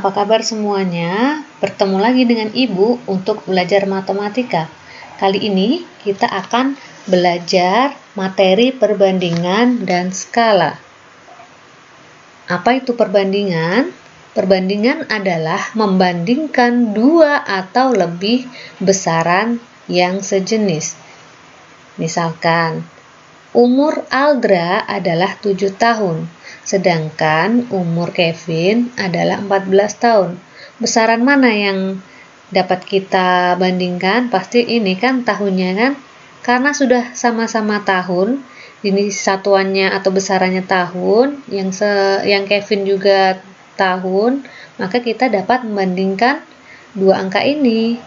apa kabar semuanya? Bertemu lagi dengan Ibu untuk belajar matematika. Kali ini kita akan belajar materi perbandingan dan skala. Apa itu perbandingan? Perbandingan adalah membandingkan dua atau lebih besaran yang sejenis. Misalkan, umur Aldra adalah 7 tahun. Sedangkan umur Kevin adalah 14 tahun. Besaran mana yang dapat kita bandingkan? Pasti ini kan tahunnya kan? Karena sudah sama-sama tahun, ini satuannya atau besarannya tahun, yang Kevin juga tahun, maka kita dapat membandingkan dua angka ini.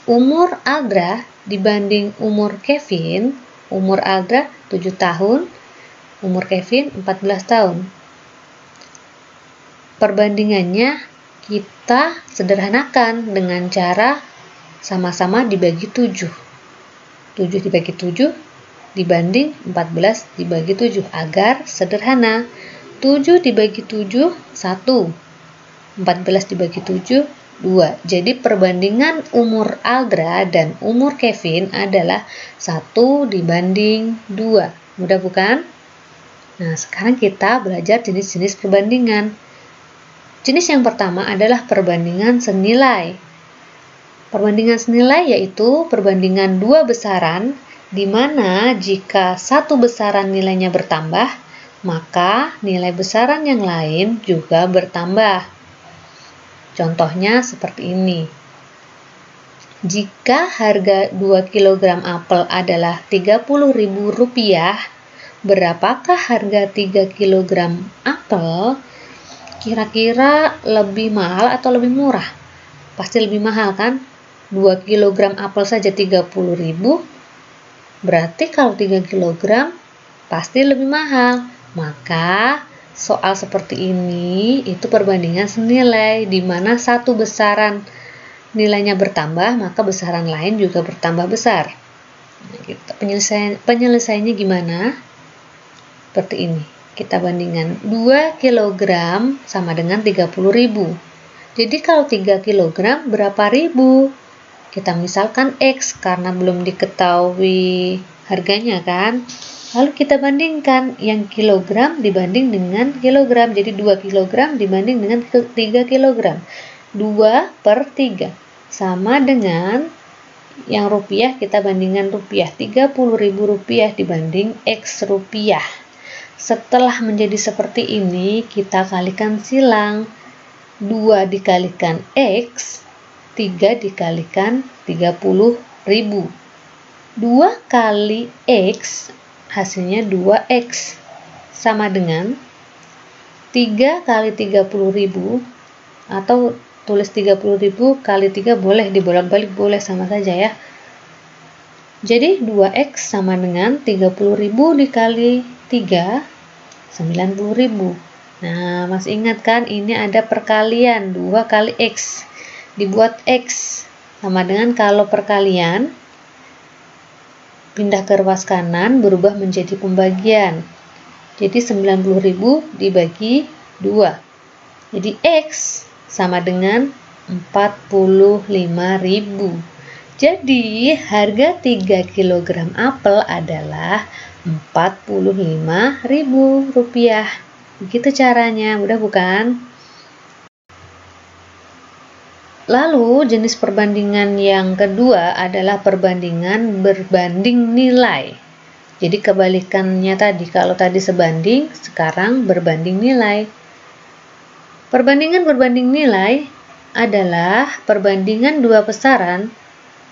Umur Aldra dibanding umur Kevin, umur Aldra 7 tahun, umur Kevin 14 tahun. Perbandingannya kita sederhanakan dengan cara sama-sama dibagi 7. 7 dibagi 7 dibanding 14 dibagi 7 agar sederhana. 7 dibagi 7 1. 14 dibagi 7 2. Jadi perbandingan umur Aldra dan umur Kevin adalah 1 dibanding 2. Mudah bukan? Nah, sekarang kita belajar jenis-jenis perbandingan. Jenis yang pertama adalah perbandingan senilai. Perbandingan senilai yaitu perbandingan dua besaran, di mana jika satu besaran nilainya bertambah, maka nilai besaran yang lain juga bertambah. Contohnya seperti ini. Jika harga 2 kg apel adalah Rp30.000, berapakah harga 3 kg apel? Kira-kira lebih mahal atau lebih murah? Pasti lebih mahal kan? 2 kg apel saja 30.000. Berarti kalau 3 kg pasti lebih mahal. Maka soal seperti ini itu perbandingan senilai, di mana satu besaran nilainya bertambah, maka besaran lain juga bertambah besar. Nah, gitu. Penyelesaiannya gimana? Seperti ini. Kita bandingkan 2 kg sama dengan 30.000. Jadi kalau 3 kg berapa ribu? Kita misalkan X karena belum diketahui harganya kan. Lalu kita bandingkan yang kilogram dibanding dengan kilogram. Jadi 2 kg dibanding dengan 3 kg. 2 per 3 sama dengan yang rupiah, kita bandingkan rupiah. Rp30.000 dibanding X rupiah. Setelah menjadi seperti ini, kita kalikan silang. 2 dikalikan X, 3 dikalikan 30.000. 2 kali X, hasilnya 2X. Sama dengan 3 kali 30.000, atau tulis 30.000 kali 3 boleh, dibolak-balik boleh, sama saja ya. Jadi 2X sama dengan 30.000 dikali 3, 90.000. Nah, masih ingat kan ini ada perkalian 2 kali X. Dibuat X sama dengan kalau perkalian pindah ke ruas kanan berubah menjadi pembagian. Jadi 90.000 dibagi 2. Jadi X sama dengan 45.000. Jadi harga 3 kg apel adalah Rp45.000. Begitu caranya, mudah bukan? Lalu jenis perbandingan yang kedua adalah perbandingan berbanding nilai. Jadi kebalikannya tadi, kalau tadi sebanding, sekarang berbanding nilai. Perbandingan berbanding nilai adalah perbandingan dua besaran,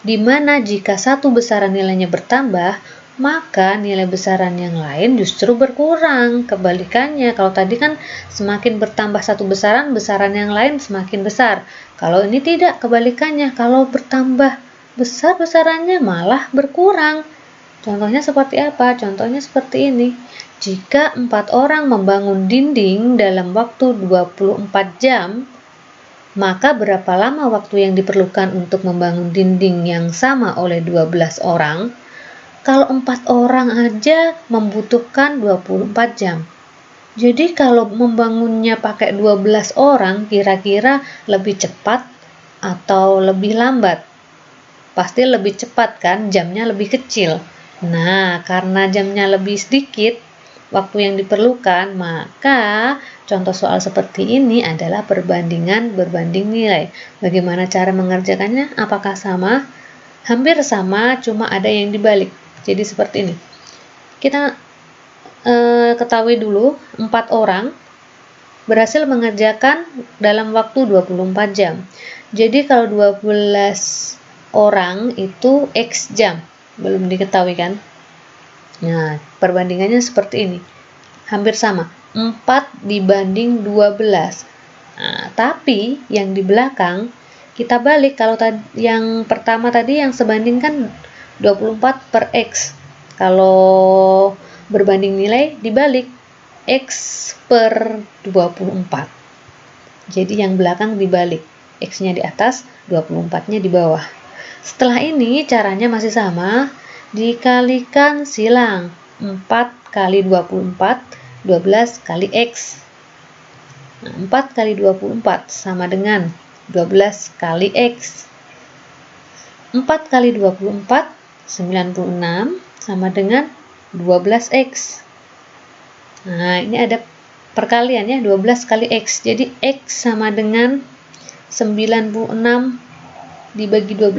di mana jika satu besaran nilainya bertambah, maka nilai besaran yang lain justru berkurang. Kebalikannya, kalau tadi kan semakin bertambah satu besaran, besaran yang lain semakin besar. Kalau ini tidak, kebalikannya, kalau bertambah besar besarannya malah berkurang. Contohnya seperti apa? Contohnya seperti ini. Jika 4 orang membangun dinding dalam waktu 24 jam, maka berapa lama waktu yang diperlukan untuk membangun dinding yang sama oleh 12 orang? Kalau 4 orang aja membutuhkan 24 jam. Jadi kalau membangunnya pakai 12 orang, kira-kira lebih cepat atau lebih lambat? Pasti lebih cepat kan, jamnya lebih kecil. Nah, karena jamnya lebih sedikit, waktu yang diperlukan, maka contoh soal seperti ini adalah perbandingan berbanding nilai. Bagaimana cara mengerjakannya? Apakah sama? Hampir sama, cuma ada yang dibalik. Jadi seperti ini. Kita ketahui dulu 4 orang berhasil mengerjakan dalam waktu 24 jam. Jadi kalau 12 orang itu X jam, belum diketahui kan? Nah, perbandingannya seperti ini. Hampir sama, 4 dibanding 12. Nah, tapi yang di belakang kita balik. Kalau yang pertama tadi yang sebanding kan 24 per X. Kalau berbanding nilai dibalik, X per 24. Jadi yang belakang dibalik, X-nya di atas, 24-nya di bawah. Setelah ini caranya masih sama, dikalikan silang. 4 kali 24, 12 kali X. Nah, 4 kali 24 sama dengan 12 kali X. 4 kali 24, 96 sama dengan 12X. Nah, ini ada perkalian ya, 12 kali X. Jadi X sama dengan 96 dibagi 12.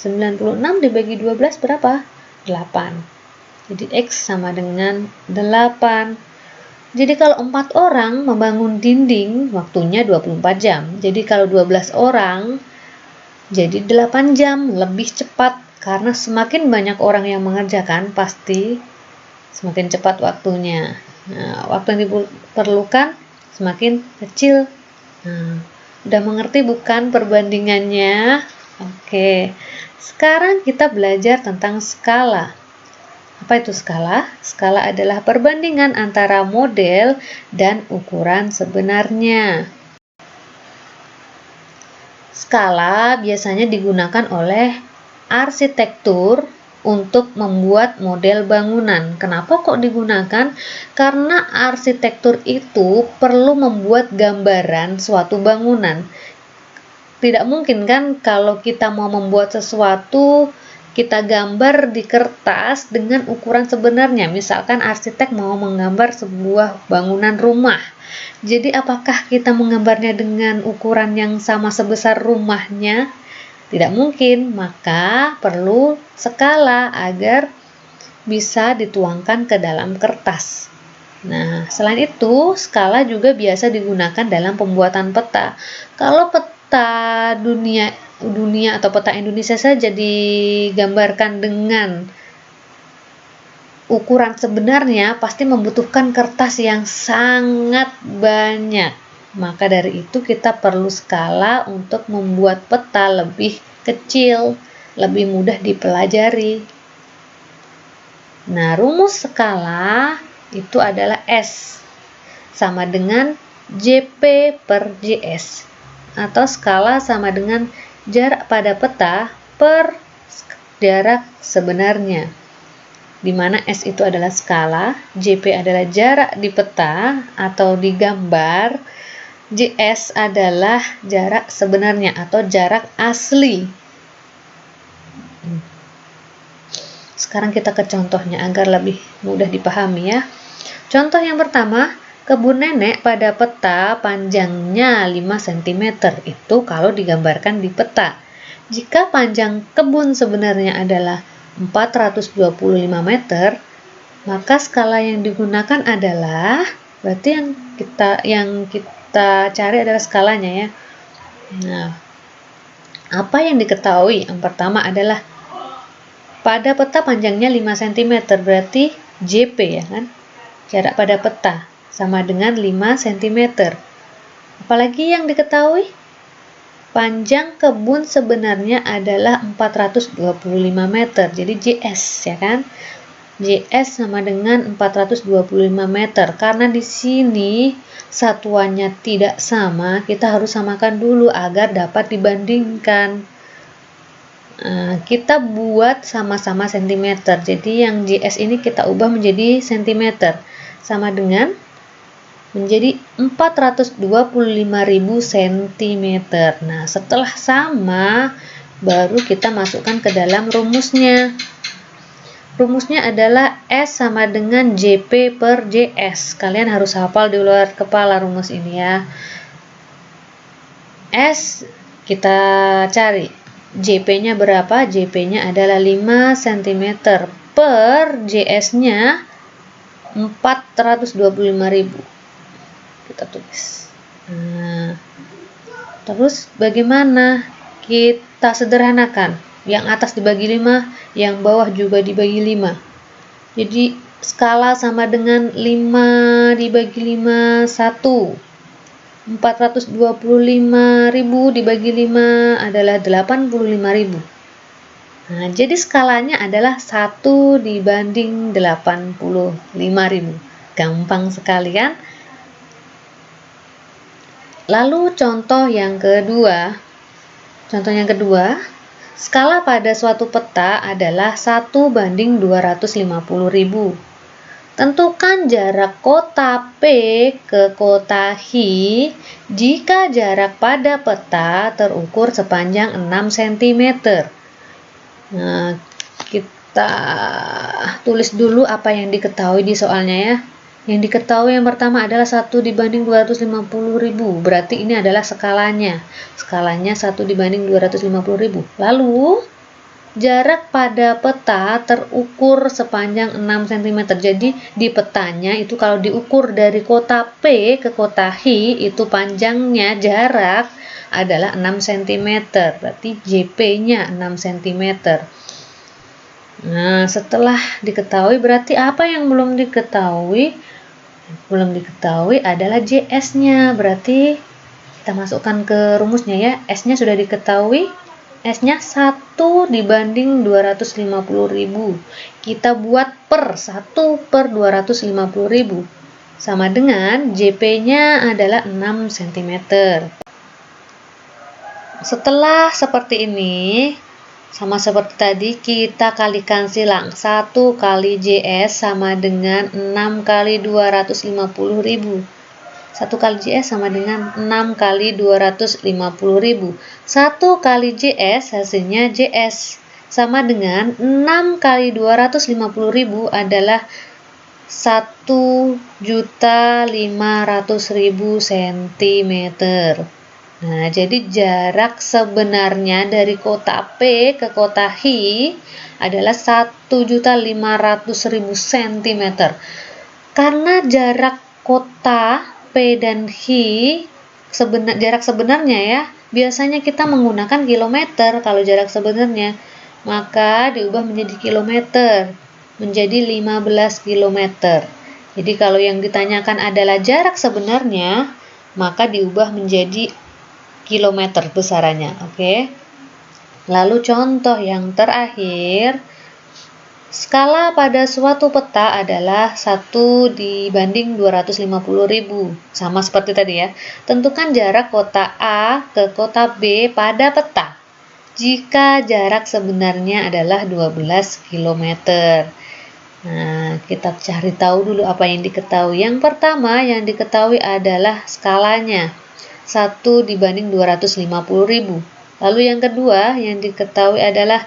96 dibagi 12 berapa? 8. Jadi X sama dengan 8. Jadi kalau 4 orang membangun dinding, waktunya 24 jam. Jadi kalau 12 orang, jadi 8 jam, lebih cepat. Karena semakin banyak orang yang mengerjakan, pasti semakin cepat waktunya. Nah, waktu yang diperlukan semakin kecil. Nah, udah mengerti bukan perbandingannya? Oke, sekarang kita belajar tentang skala. Apa itu skala? Skala adalah perbandingan antara model dan ukuran sebenarnya. Skala biasanya digunakan oleh arsitektur untuk membuat model bangunan. Kenapa kok digunakan? Karena arsitektur itu perlu membuat gambaran suatu bangunan. Tidak mungkin kan kalau kita mau membuat sesuatu, kita gambar di kertas dengan ukuran sebenarnya. Misalkan arsitek mau menggambar sebuah bangunan rumah. Jadi apakah kita menggambarnya dengan ukuran yang sama sebesar rumahnya? Tidak mungkin, maka perlu skala agar bisa dituangkan ke dalam kertas. Nah, selain itu, skala juga biasa digunakan dalam pembuatan peta. Kalau peta dunia atau peta Indonesia saja digambarkan dengan ukuran sebenarnya, pasti membutuhkan kertas yang sangat banyak. Maka dari itu kita perlu skala untuk membuat peta lebih kecil, lebih mudah dipelajari. Nah, rumus skala itu adalah S sama dengan JP per JS, atau skala sama dengan jarak pada peta per jarak sebenarnya, di mana S itu adalah skala, JP adalah jarak di peta atau di gambar, JS adalah jarak sebenarnya atau jarak asli. Sekarang kita ke contohnya agar lebih mudah dipahami ya. Contoh yang pertama, kebun nenek pada peta panjangnya 5 cm. Itu kalau digambarkan di peta. Jika panjang kebun sebenarnya adalah 425 meter, maka skala yang digunakan adalah, berarti yang kita cari adalah skalanya ya. Nah, apa yang diketahui? Yang pertama adalah pada peta panjangnya 5 cm, berarti JP ya kan? Jarak pada peta sama dengan 5 cm. Apalagi yang diketahui? Panjang kebun sebenarnya adalah 425 meter. Jadi JS ya kan? JS sama dengan 425 meter. Karena di sini satuannya tidak sama, kita harus samakan dulu agar dapat dibandingkan. Kita buat sama-sama cm. Jadi yang JS ini kita ubah menjadi cm. sama dengan menjadi 425.000 cm. Nah, setelah sama, baru kita masukkan ke dalam rumusnya. Rumusnya adalah S sama dengan JP per JS. Kalian harus hafal di luar kepala rumus ini ya. S kita cari. JP-nya berapa? JP-nya adalah 5 cm per JS-nya 425.000. Kita tulis. Nah, terus bagaimana? Kita sederhanakan. Yang atas dibagi 5, yang bawah juga dibagi 5. Jadi skala sama dengan 5 dibagi 5, 1. 425.000 dibagi 5 adalah 85.000. Nah, jadi skalanya adalah 1 dibanding 85.000. Gampang sekali kan? Lalu contoh yang kedua. Contoh yang kedua, skala pada suatu peta adalah 1 banding 250.000. Tentukan jarak kota P ke kota H jika jarak pada peta terukur sepanjang 6 cm. Nah, kita tulis dulu apa yang diketahui di soalnya ya. Yang diketahui yang pertama adalah 1 dibanding 250.000. Berarti ini adalah skalanya. Skalanya 1 dibanding 250.000. Lalu, jarak pada peta terukur sepanjang 6 cm. Jadi, di petanya itu kalau diukur dari kota P ke kota H, itu panjangnya jarak adalah 6 cm. Berarti JP-nya 6 cm. Nah, setelah diketahui, berarti apa yang belum diketahui? Belum diketahui adalah JS-nya. Berarti kita masukkan ke rumusnya ya. S-nya sudah diketahui. S-nya 1 dibanding 250.000. Kita buat per 1 per 250.000. Sama dengan JP-nya adalah 6 cm. Setelah seperti ini, sama seperti tadi, kita kalikan silang. 1 kali JS sama dengan 6 kali 250.000. 1 kali JS sama dengan 6 kali 250.000. 1 kali JS hasilnya JS sama dengan 6 kali 250.000 adalah 1.500.000 cm. Nah, jadi jarak sebenarnya dari kota P ke kota H adalah 1.500.000 cm. Karena jarak kota P dan H jarak sebenarnya ya, biasanya kita menggunakan kilometer kalau jarak sebenarnya. Maka diubah menjadi kilometer, menjadi 15 km. Jadi kalau yang ditanyakan adalah jarak sebenarnya, maka diubah menjadi kilometer besarannya, oke? Lalu contoh yang terakhir, skala pada suatu peta adalah 1 dibanding 250.000. Sama seperti tadi ya. Tentukan jarak kota A ke kota B pada peta jika jarak sebenarnya adalah 12 km. Nah, kita cari tahu dulu apa yang diketahui. Yang pertama yang diketahui adalah skalanya. 1 dibanding 250.000. Lalu yang kedua yang diketahui adalah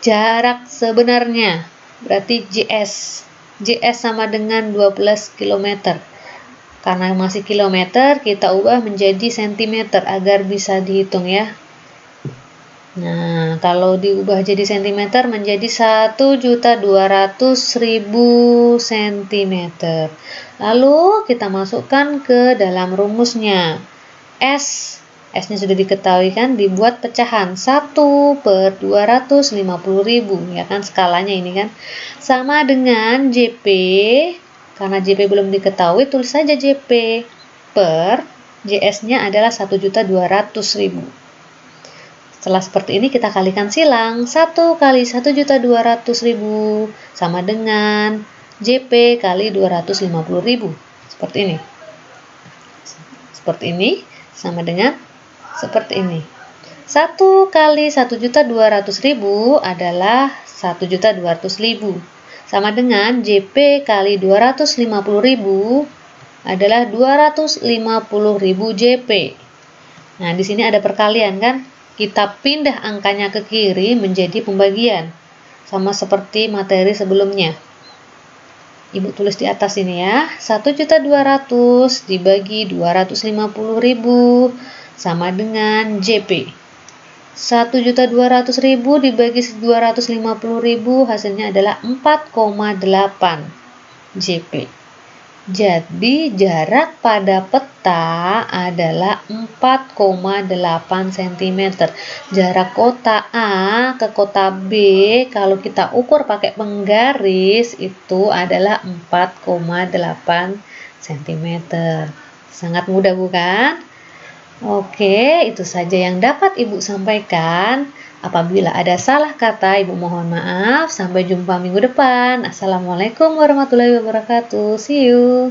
jarak sebenarnya. Berarti JS. JS sama dengan 12 km. Karena masih kilometer, kita ubah menjadi cm agar bisa dihitung ya. Nah, kalau diubah jadi cm menjadi 1.200.000 cm. Lalu kita masukkan ke dalam rumusnya. S-nya sudah diketahui kan, dibuat pecahan 1 per 250.000 ya kan, skalanya ini kan sama dengan JP. Karena JP belum diketahui, tulis saja JP per JS-nya adalah 1.200.000. Setelah seperti ini kita kalikan silang. 1 kali 1.200.000 sama dengan JP kali 250.000. Seperti ini. Seperti ini sama dengan seperti ini. 1 kali 1.200.000 adalah 1.200.000. sama dengan JP kali 250.000 adalah 250.000 JP. Nah, di sini ada perkalian kan? Kita pindah angkanya ke kiri menjadi pembagian. Sama seperti materi sebelumnya. Ibu tulis di atas ini ya. 1.200.000 dibagi 250.000 sama dengan JP. 1.200.000 dibagi 250.000 hasilnya adalah 4,8 JP. Jadi jarak pada peta adalah 4,8 cm. Jarak kota A ke kota B kalau kita ukur pakai penggaris itu adalah 4,8 cm. Sangat mudah bukan? Oke, itu saja yang dapat Ibu sampaikan. Apabila ada salah kata, Ibu mohon maaf. Sampai jumpa minggu depan. Assalamualaikum warahmatullahi wabarakatuh. See you.